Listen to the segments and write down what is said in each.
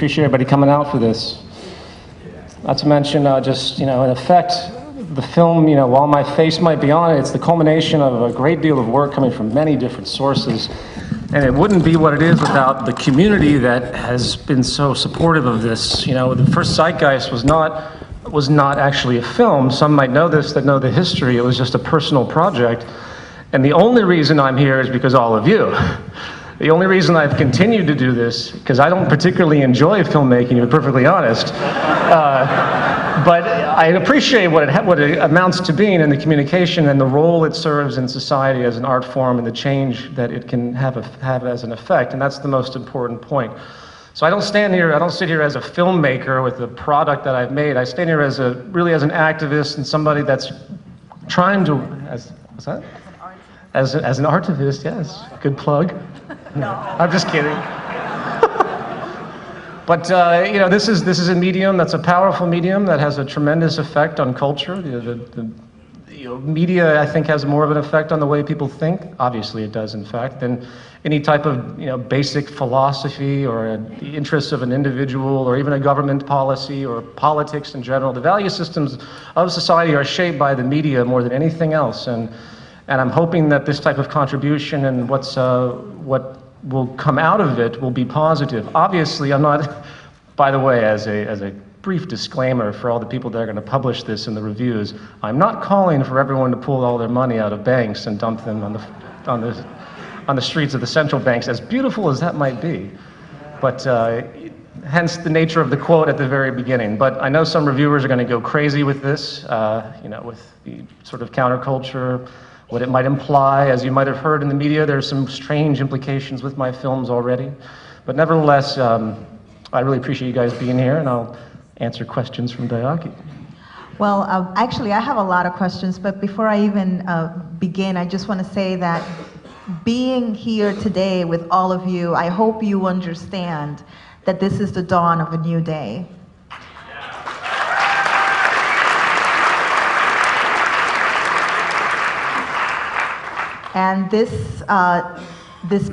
appreciate everybody coming out for this. Not to mention, just, in effect, the film, while my face might be on it, it's the culmination of a great deal of work coming from many different sources. And it wouldn't be what it is without the community that has been so supportive of this. The first Zeitgeist was not actually a film. Some might know this that know the history. It was just a personal project. And the only reason I'm here is because all of you. The only reason I've continued to do this, because I don't particularly enjoy filmmaking, to be perfectly honest, but I appreciate what it amounts to being in the communication and the role it serves in society as an art form and the change that it can have as an effect, and that's the most important point. So I don't sit here as a filmmaker with the product that I've made. I stand here really as an activist and somebody that's trying to, what's that? As an artivist, yes, good plug. No. I'm just kidding. But this is a medium that's a powerful medium that has a tremendous effect on culture. Media, I think, has more of an effect on the way people think. Obviously, it does, in fact, than any type of basic philosophy or the interests of an individual or even a government policy or politics in general. The value systems of society are shaped by the media more than anything else, and I'm hoping that this type of contribution and what will come out of it will be positive. Obviously, I'm not, by the way, as a brief disclaimer for all the people that are going to publish this in the reviews, I'm not calling for everyone to pull all their money out of banks and dump them on the streets of the central banks, as beautiful as that might be. But hence the nature of the quote at the very beginning. But I know some reviewers are going to go crazy with this, with the sort of counterculture, what it might imply. As you might have heard in the media, there's some strange implications with my films already. But nevertheless, I really appreciate you guys being here, and I'll answer questions from Dayaki. Well, actually, I have a lot of questions, but before I even begin, I just want to say that being here today with all of you, I hope you understand that this is the dawn of a new day. And this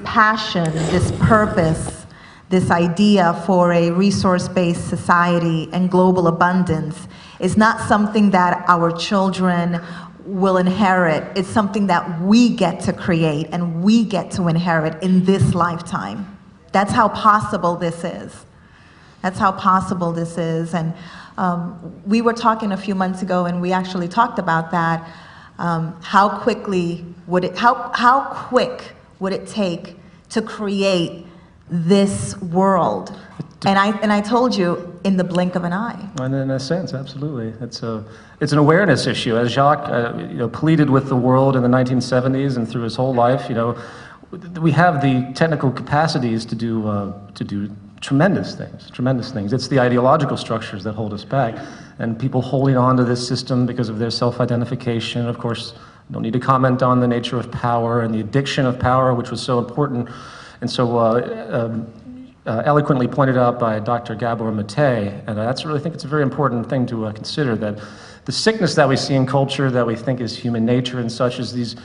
passion, this purpose, this idea for a resource-based society and global abundance is not something that our children will inherit. It's something that we get to create and we get to inherit in this lifetime. That's how possible this is. That's how possible this is. And we were talking a few months ago, and we actually talked about that. How quick would it take to create this world? And I told you, in the blink of an eye. And in a sense, absolutely. It's an awareness issue. As Jacques pleaded with the world in the 1970s and through his whole life, we have the technical capacities to do tremendous things. It's the ideological structures that hold us back, and people holding on to this system because of their self-identification. Of course, don't need to comment on the nature of power and the addiction of power, which was so important and so eloquently pointed out by Dr. Gabor Mate. And I really think it's a very important thing to consider, that the sickness that we see in culture that we think is human nature and such is these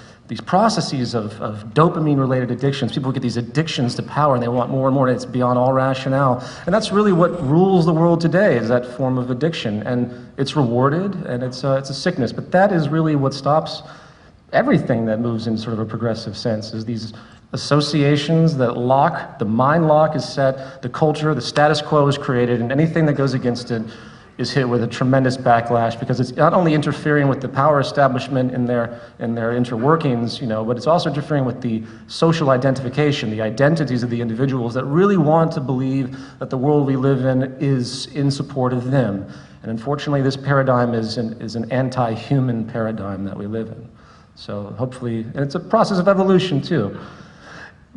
processes of dopamine-related addictions. People get these addictions to power and they want more and more, and it's beyond all rationale. And that's really what rules the world today, is that form of addiction. And it's rewarded, and it's a sickness. But that is really what stops everything that moves in sort of a progressive sense, is these associations that lock, the mind lock is set, the culture, the status quo is created, and anything that goes against it is hit with a tremendous backlash, because it's not only interfering with the power establishment in their interworkings, but it's also interfering with the social identification, the identities of the individuals that really want to believe that the world we live in is in support of them. And unfortunately, this paradigm is an anti-human paradigm that we live in. So hopefully, and it's a process of evolution too.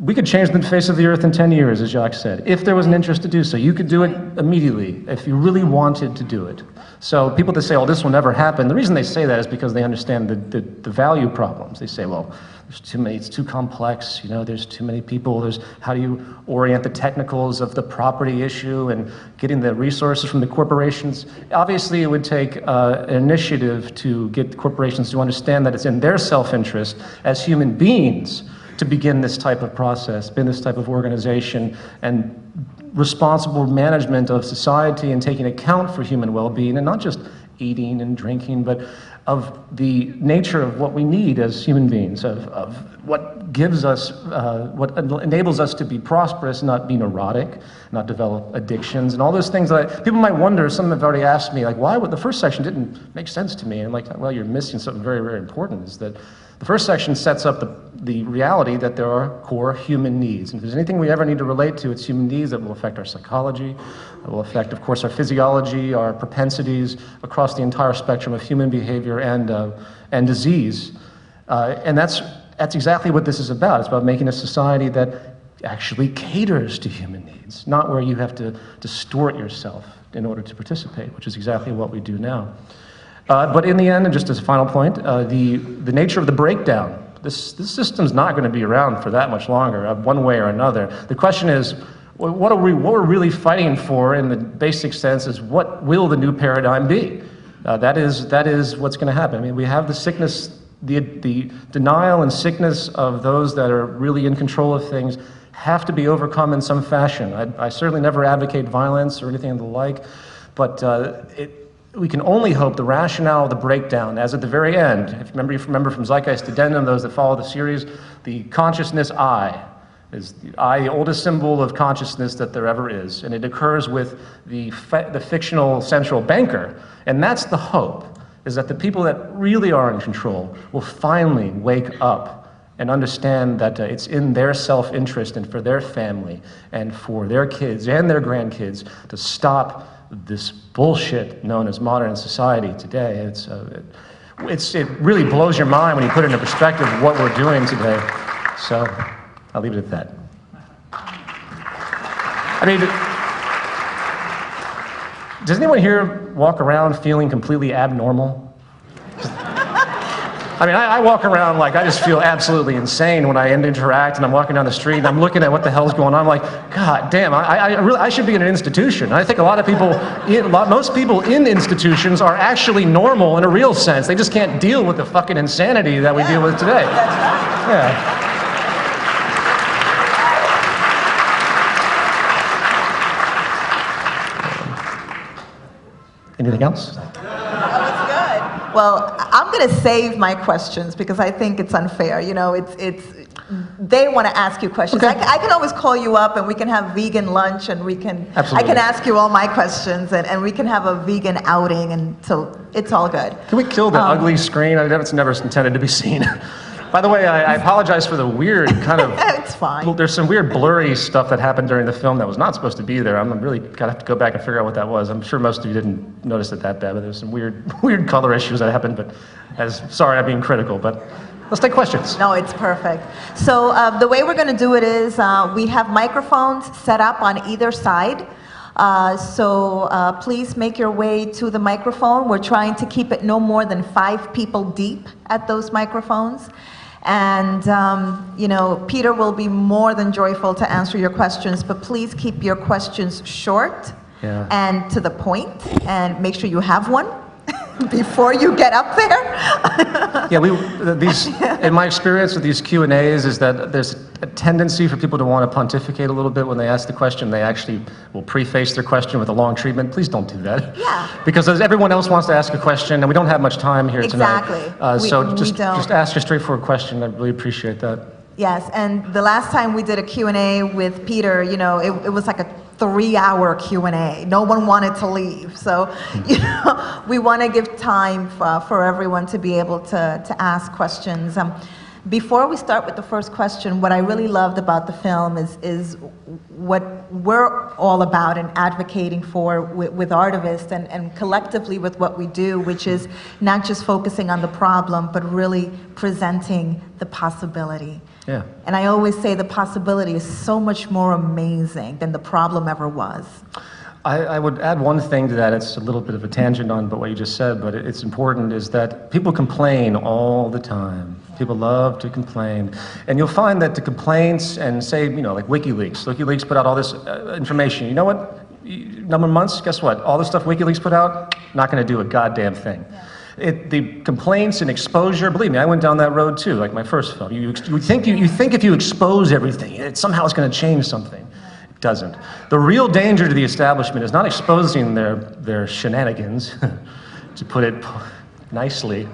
We could change the face of the earth in 10 years, as Jacques said, if there was an interest to do so. You could do it immediately if you really wanted to do it. So people that say, oh, this will never happen, the reason they say that is because they understand the value problems. They say, well, there's too many, it's too complex, there's too many people, how do you orient the technicals of the property issue and getting the resources from the corporations? Obviously, it would take an initiative to get the corporations to understand that it's in their self-interest as human beings to begin this type of process, begin this type of organization, and responsible management of society and taking account for human well-being, and not just eating and drinking, but of the nature of what we need as human beings, of what gives us, what enables us to be prosperous, not be neurotic, not develop addictions, and all those things that people might wonder. Some have already asked me, like, why would the first section didn't make sense to me? And I'm like, well, you're missing something very, very important, is that the first section sets up the reality that there are core human needs. And if there's anything we ever need to relate to, it's human needs that will affect our psychology, that will affect, of course, our physiology, our propensities across the entire spectrum of human behavior and disease. And that's exactly what this is about. It's about making a society that actually caters to human needs, not where you have to distort yourself in order to participate, which is exactly what we do now. But in the end, and just as a final point, the nature of the breakdown, this system's not going to be around for that much longer, one way or another. The question is, what we're really fighting for in the basic sense is, what will the new paradigm be? That is what's going to happen. I mean, we have the sickness, the denial and sickness of those that are really in control of things have to be overcome in some fashion. I certainly never advocate violence or anything of the like, but we can only hope the rationale of the breakdown, as at the very end, if you remember from Zeitgeist Addendum, those that follow the series, the consciousness I is the oldest symbol of consciousness that there ever is, and it occurs with the fictional central banker, and that's the hope, is that the people that really are in control will finally wake up and understand that it's in their self-interest and for their family and for their kids and their grandkids to stop this bullshit known as modern society today. It really blows your mind when you put it into perspective what we're doing today. So I'll leave it at that. I mean, does anyone here walk around feeling completely abnormal? I mean, I walk around like I just feel absolutely insane when I interact, and I'm walking down the street and I'm looking at what the hell's going on. I'm like, God damn, I should be in an institution. I think a lot of people, most people in institutions are actually normal in a real sense. They just can't deal with the fucking insanity that we deal with today. Yeah. Anything else? Well, I'm going to save my questions because I think it's unfair. You know, they want to ask you questions. Okay. I can always call you up and we can have vegan lunch and Absolutely. I can ask you all my questions and we can have a vegan outing, and so it's all good. Can we kill the ugly screen? It's never intended to be seen. By the way, I apologize for the weird kind of... It's fine. There's some weird blurry stuff that happened during the film that was not supposed to be there. I'm really going to have to go back and figure out what that was. I'm sure most of you didn't notice it that bad, but there's some weird color issues that happened, but sorry, I'm being critical, but let's take questions. No, it's perfect. So the way we're going to do it is we have microphones set up on either side. So please make your way to the microphone. We're trying to keep it no more than 5 people deep at those microphones. And, you know, Peter will be more than joyful to answer your questions, but please keep your questions short and to the point, and make sure you have one before you get up there. In my experience with these Q&As is that there's a tendency for people to want to pontificate a little bit when they ask the question. They actually will preface their question with a long treatment. Please don't do that. Yeah. Because everyone else wants to ask a question, and we don't have much time here tonight. Exactly. So just ask a straightforward question. I really appreciate that. Yes, and the last time we did a Q&A with Peter, you know, it was like a 3-hour Q&A. No one wanted to leave. So, you know, we want to give time for everyone to be able to ask questions. Before we start with the first question, what I really loved about the film is what we're all about and advocating for with Artivist and collectively with what we do, which is not just focusing on the problem, but really presenting the possibility. Yeah. And I always say the possibility is so much more amazing than the problem ever was. I would add one thing to that. It's a little bit of a tangent on what you just said, but it's important, is that people complain all the time. People love to complain. And you'll find that the complaints and say, you know, like WikiLeaks put out all this information. You know what? Number of months, guess what? All the stuff WikiLeaks put out, not going to do a goddamn thing. Yeah. The complaints and exposure, believe me, I went down that road too, like my first film. You think if you expose everything, somehow it's going to change something. doesn't. The real danger to the establishment is not exposing their shenanigans, to put it nicely,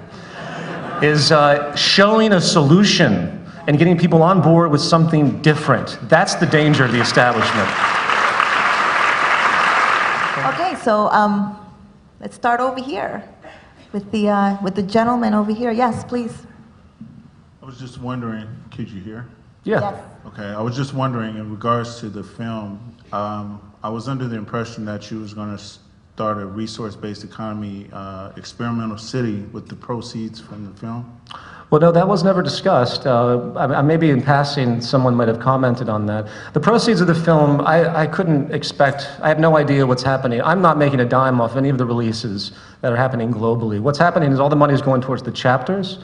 is showing a solution and getting people on board with something different. That's the danger of the establishment. Okay, so let's start over here with the gentleman over here. Yes, please. I was just wondering, could you hear? Yeah. Yes. Okay, I was just wondering, in regards to the film, I was under the impression that you was going to start a resource-based economy experimental city with the proceeds from the film. Well, no, that was never discussed. Maybe in passing, someone might have commented on that. The proceeds of the film, I couldn't expect, I have no idea what's happening. I'm not making a dime off any of the releases that are happening globally. What's happening is all the money is going towards the chapters.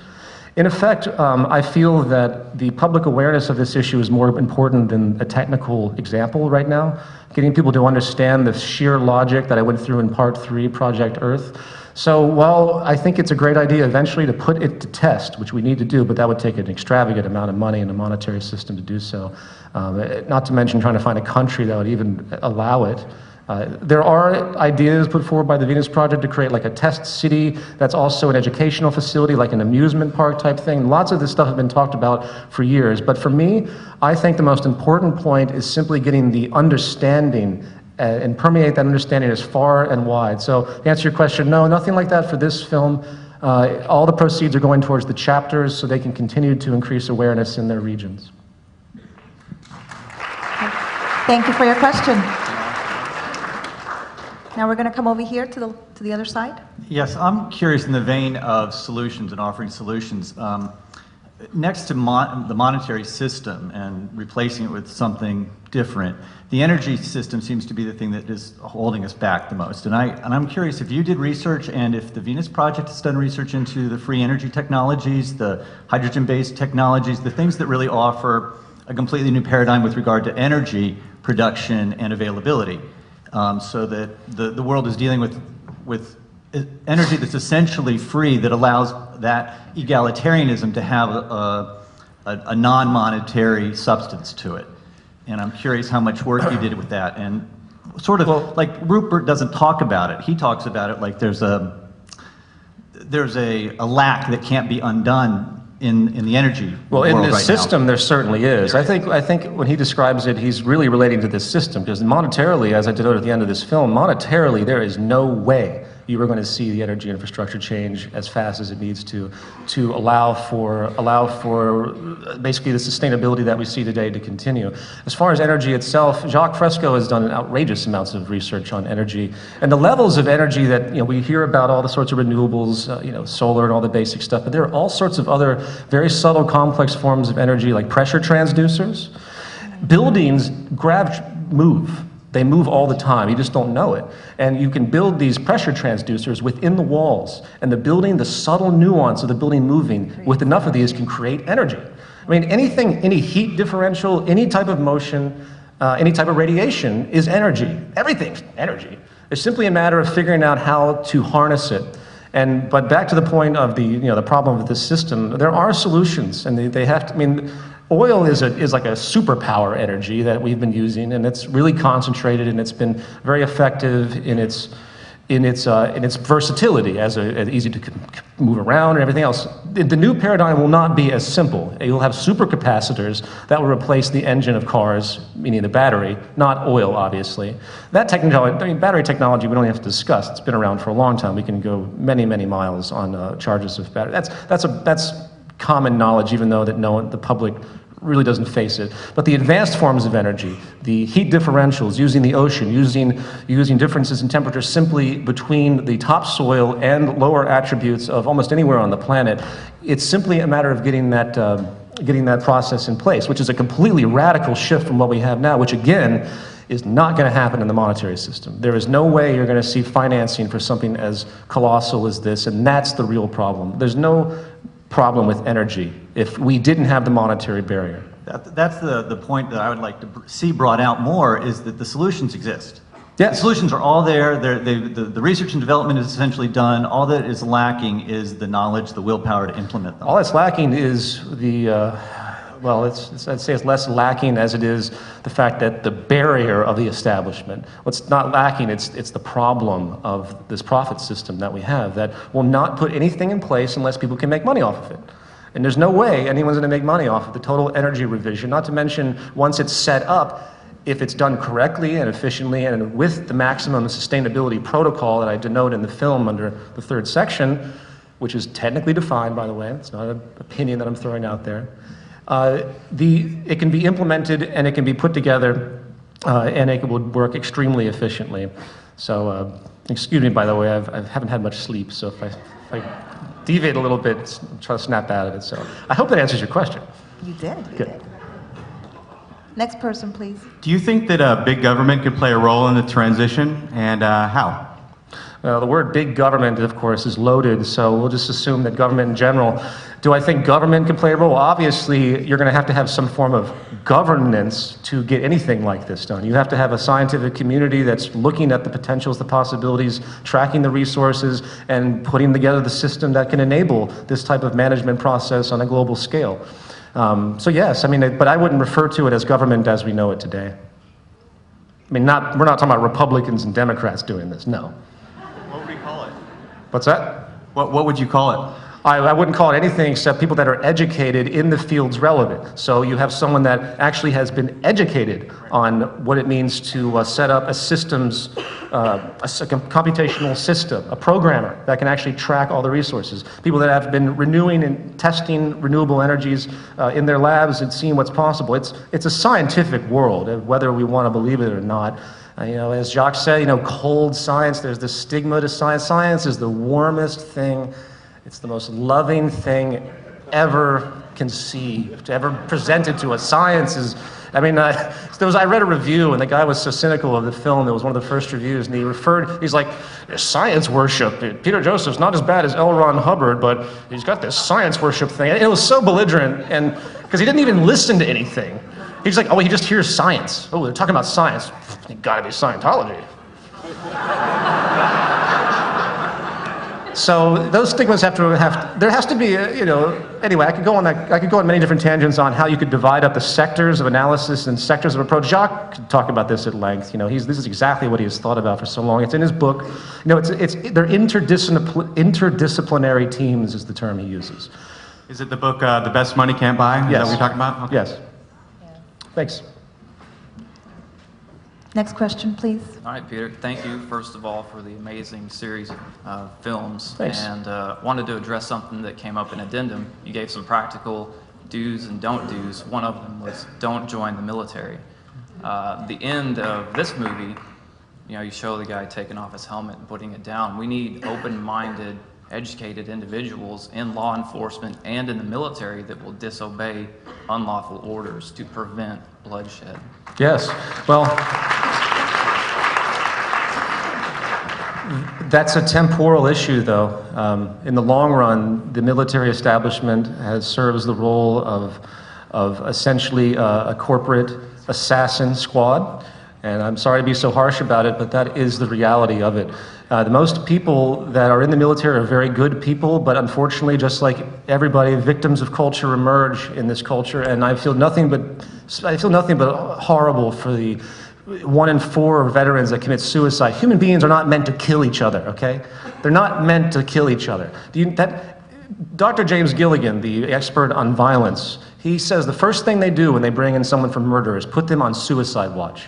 In effect, I feel that the public awareness of this issue is more important than a technical example right now. Getting people to understand the sheer logic that I went through in Part 3, Project Earth. So while I think it's a great idea eventually to put it to test, which we need to do, but that would take an extravagant amount of money and a monetary system to do so. Not to mention trying to find a country that would even allow it. There are ideas put forward by the Venus Project to create like a test city that's also an educational facility, like an amusement park type thing. Lots of this stuff has been talked about for years. But for me, I think the most important point is simply getting the understanding and permeate that understanding as far and wide. So to answer your question, no, nothing like that for this film. All the proceeds are going towards the chapters so they can continue to increase awareness in their regions. Thank you for your question. Now we're going to come over here to the other side. Yes, I'm curious in the vein of solutions and offering solutions. Next to the monetary system and replacing it with something different, the energy system seems to be the thing that is holding us back the most. And I'm curious if you did research and if the Venus Project has done research into the free energy technologies, the hydrogen-based technologies, the things that really offer a completely new paradigm with regard to energy production and availability. So that the world is dealing with energy that's essentially free, that allows that egalitarianism to have a non-monetary substance to it. And I'm curious how much work you did with that. And sort of like Rupert doesn't talk about it. He talks about it like there's a lack that can't be undone in the energy well, in world this right system, now. there certainly is. I think when he describes it, he's really relating to this system, because monetarily, as I denoted at the end of this film, monetarily, there is no way you are going to see the energy infrastructure change as fast as it needs to allow for basically the sustainability that we see today to continue. As far as energy itself, Jacques Fresco has done outrageous amounts of research on energy, and the levels of energy that we hear about, all the sorts of renewables, solar and all the basic stuff, but there are all sorts of other very subtle, complex forms of energy, like pressure transducers. Buildings move. They move all the time, you just don't know it. And you can build these pressure transducers within the walls, and the subtle nuance of the building moving, with enough of these can create energy. I mean, any heat differential, any type of motion, any type of radiation is energy. Everything's energy. It's simply a matter of figuring out how to harness it. But back to the point of the problem with this system, there are solutions, and they have to, oil is like a superpower energy that we've been using, and it's really concentrated, and it's been very effective in its versatility as easy to move around and everything else. The new paradigm will not be as simple. You'll have supercapacitors that will replace the engine of cars, meaning the battery, not oil, obviously. That technology, battery technology, we don't have to discuss. It's been around for a long time. We can go many, many miles on charges of battery. That's common knowledge, even though the public really doesn't face it. But the advanced forms of energy, the heat differentials, using the ocean, using differences in temperature simply between the topsoil and lower attributes of almost anywhere on the planet, it's simply a matter of getting that process in place, which is a completely radical shift from what we have now, which again is not going to happen in the monetary system. There is no way you're going to see financing for something as colossal as this, and that's the real problem. There's no problem with energy if we didn't have the monetary barrier. That's the point that I would like to see brought out more, is that the solutions exist. Yes. The solutions are all there. The research and development is essentially done. All that is lacking is the knowledge, the willpower to implement them. All that's lacking is the well, I'd say it's less lacking as it is the fact that the barrier of the establishment. What's not lacking, it's the problem of this profit system that we have that will not put anything in place unless people can make money off of it. And there's no way anyone's going to make money off of the total energy revision, not to mention once it's set up, if it's done correctly and efficiently and with the maximum sustainability protocol that I denote in the film under the third section, which is technically defined, by the way, it's not an opinion that I'm throwing out there, it can be implemented and it can be put together and it will work extremely efficiently. So, excuse me, by the way, I haven't had much sleep, so if I deviate a little bit, try to snap out of it. So I hope that answers your question. You did, you Good. did. Next person, please. Do you think that big government could play a role in the transition, and how? Well, the word big government, of course, is loaded, so we'll just assume that government in general. Do I think government can play a role? Obviously, you're going to have some form of governance to get anything like this done. You have to have a scientific community that's looking at the potentials, the possibilities, tracking the resources, and putting together the system that can enable this type of management process on a global scale. So yes, I mean, but I wouldn't refer to it as government as we know it today. I mean, we're not talking about Republicans and Democrats doing this, no. What would we call it? What's that? What would you call it? I wouldn't call it anything except people that are educated in the fields relevant. So you have someone that actually has been educated on what it means to set up a systems, a computational system, a programmer that can actually track all the resources. People that have been renewing and testing renewable energies in their labs and seeing what's possible. It's a scientific world, whether we want to believe it or not. You know, as Jacques said, cold science, there's this stigma to science. Science is the warmest thing. It's the most loving thing ever conceived, ever presented to us. Science is, I read a review and the guy was so cynical of the film, it was one of the first reviews, and he's like, science worship. Peter Joseph's not as bad as L. Ron Hubbard, but he's got this science worship thing. And it was so belligerent, and because he didn't even listen to anything. He's like, oh, he just hears science. Oh, they're talking about science. You gotta be Scientology. So those stigmas there has to be, anyway, I could go on many different tangents on how you could divide up the sectors of analysis and sectors of approach. Jacques could talk about this at length. This is exactly what he has thought about for so long. It's in his book. They're interdisciplinary teams is the term he uses. Is it the book, The Best Money Can't Buy? Is that what you're talking about? Okay. Yes. Thanks. Next question, please. All right, Peter, thank you, first of all, for the amazing series of films. Thanks. And wanted to address something that came up in addendum. You gave some practical do's and don't do's. One of them was don't join the military. The end of this movie, you show the guy taking off his helmet and putting it down. We need open-minded, educated individuals in law enforcement and in the military that will disobey unlawful orders to prevent bloodshed. Yes. Well, that's a temporal issue, though. In the long run, the military establishment serves the role of essentially a corporate assassin squad. And I'm sorry to be so harsh about it, but that is the reality of it. The most people that are in the military are very good people, but unfortunately, just like everybody, victims of culture emerge in this culture, and I feel nothing but horrible for the 1 in 4 veterans that commit suicide. Human beings are not meant to kill each other, okay? They're not meant to kill each other. Dr. James Gilligan, the expert on violence, he says the first thing they do when they bring in someone for murder is put them on suicide watch.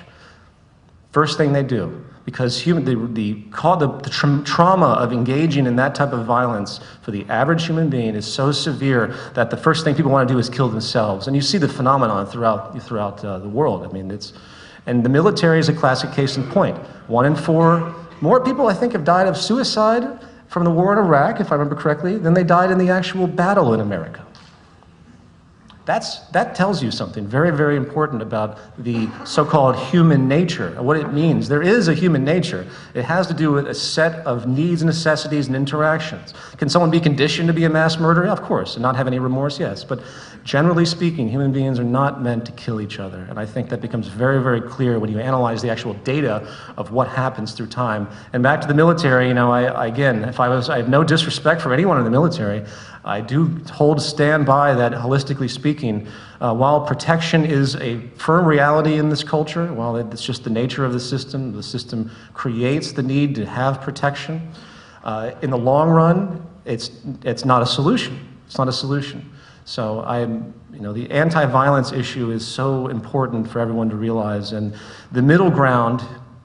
First thing they do, because the trauma of engaging in that type of violence for the average human being is so severe that the first thing people want to do is kill themselves. And you see the phenomenon throughout the world. And the military is a classic case in point. 1 in 4, more people I think have died of suicide from the war in Iraq, if I remember correctly, than they died in the actual battle in America. That tells you something very, very important about the so-called human nature, what it means. There is a human nature. It has to do with a set of needs, necessities, and interactions. Can someone be conditioned to be a mass murderer? Of course, and not have any remorse? Yes. But Generally speaking, human beings are not meant to kill each other. And I think that becomes very, very clear when you analyze the actual data of what happens through time. And back to the military, you know, I have no disrespect for anyone in the military. I do stand by that, holistically speaking, while protection is a firm reality in this culture, while it's just the nature of the system creates the need to have protection. In the long run, it's not a solution. It's not a solution. So the anti-violence issue is so important for everyone to realize, and the middle ground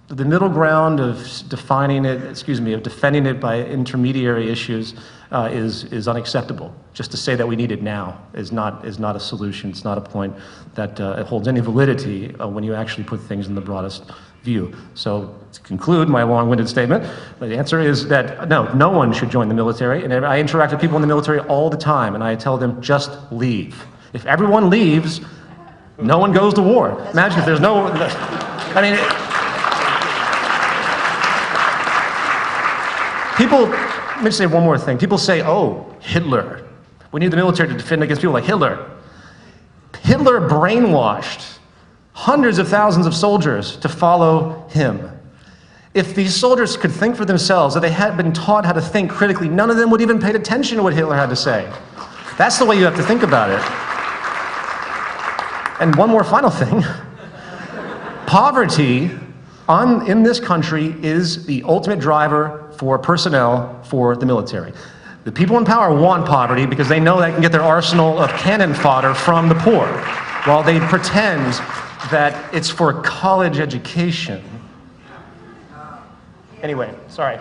of defending it by intermediary issues is unacceptable. Just to say that we need it now is not a solution. It's not a point that holds any validity when you actually put things in the broadest view. So to conclude my long-winded statement, the answer is that no one should join the military. And I interact with people in the military all the time, and I tell them, just leave. If everyone leaves, no one goes to war. Imagine if there's no, I mean, people, let me say one more thing. People say, oh, Hitler. We need the military to defend against people like Hitler. Hitler brainwashed hundreds of thousands of soldiers to follow him. If these soldiers could think for themselves, if they had been taught how to think critically, none of them would even pay attention to what Hitler had to say. That's the way you have to think about it. And one more final thing. Poverty in this country is the ultimate driver for personnel for the military. The people in power want poverty because they know they can get their arsenal of cannon fodder from the poor, while they pretend that it's for college education. Anyway, sorry.